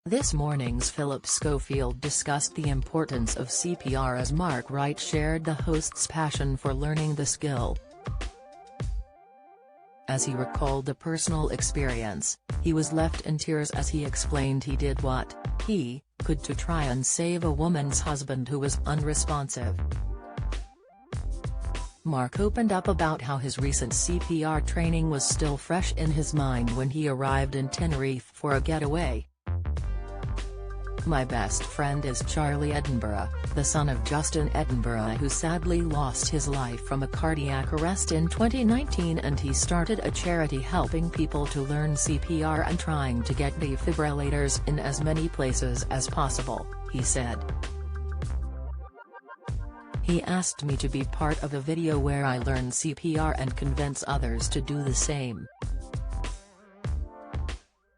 This morning's Philip Schofield discussed the importance of CPR as Mark Wright shared the host's passion for learning the skill. As he recalled the personal experience, he was left in tears as he explained he did what he could to try and save a woman's husband who was unresponsive. Mark opened up about how his recent CPR training was still fresh in his mind when he arrived in Tenerife for a getaway. "My best friend is Charlie Edinburgh, the son of Justin Edinburgh, who sadly lost his life from a cardiac arrest in 2019, and he started a charity helping people to learn CPR and trying to get defibrillators in as many places as possible," he said. "He asked me to be part of a video where I learn CPR and convince others to do the same.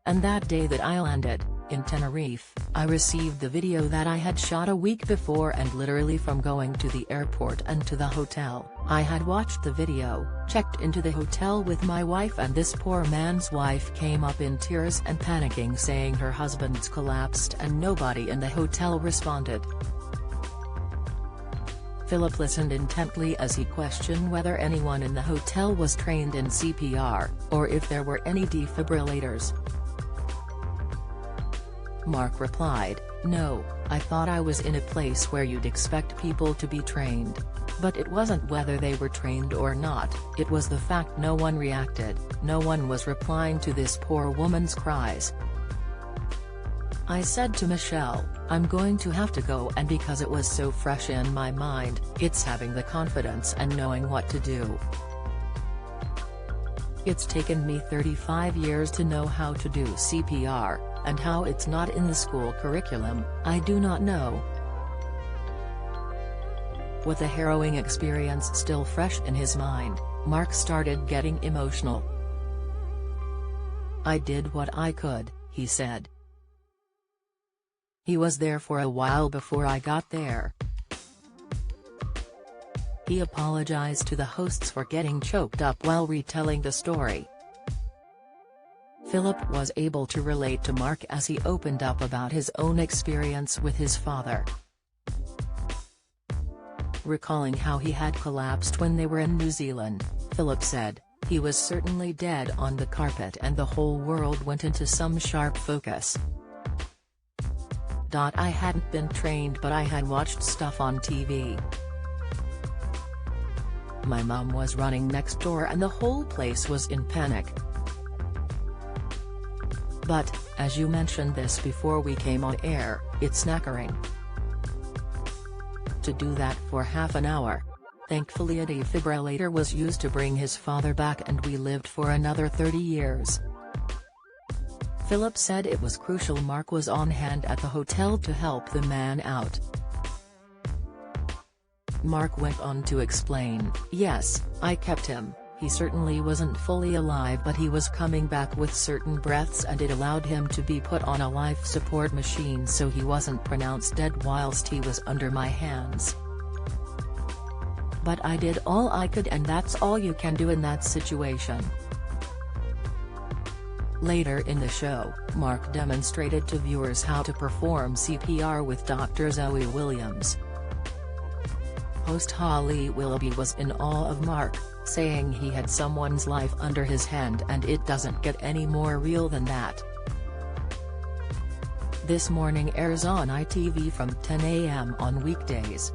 And that day that I landed, in Tenerife, I received the video that I had shot a week before, and literally from going to the airport and to the hotel, I had watched the video, checked into the hotel with my wife, and this poor man's wife came up in tears and panicking, saying her husband's collapsed and nobody in the hotel responded." Philip listened intently as he questioned whether anyone in the hotel was trained in CPR, or if there were any defibrillators. Mark replied, "No, I thought I was in a place where you'd expect people to be trained. But it wasn't whether they were trained or not, it was the fact no one reacted, no one was replying to this poor woman's cries. I said to Michelle, I'm going to have to go, and because it was so fresh in my mind, it's having the confidence and knowing what to do. It's taken me 35 years to know how to do CPR, and how it's not in the school curriculum, I do not know." With the harrowing experience still fresh in his mind, Mark started getting emotional. "I did what I could," he said. "He was there for a while before I got there." He apologized to the hosts for getting choked up while retelling the story. Philip was able to relate to Mark as he opened up about his own experience with his father. Recalling how he had collapsed when they were in New Zealand, Philip said, "He was certainly dead on the carpet and the whole world went into some sharp focus. I hadn't been trained, but I had watched stuff on TV. My mum was running next door and the whole place was in panic. But, as you mentioned this before we came on air, it's knackering to do that for half an hour. Thankfully a defibrillator was used to bring his father back and we lived for another 30 years. Philip said it was crucial Mark was on hand at the hotel to help the man out. Mark went on to explain, "Yes, I kept him, he certainly wasn't fully alive, but he was coming back with certain breaths and it allowed him to be put on a life support machine so he wasn't pronounced dead whilst he was under my hands. But I did all I could, and that's all you can do in that situation." Later in the show, Mark demonstrated to viewers how to perform CPR with Dr. Zoe Williams. Host Holly Willoughby was in awe of Mark, saying he had someone's life under his hand and it doesn't get any more real than that. This Morning airs on ITV from 10 a.m. on weekdays.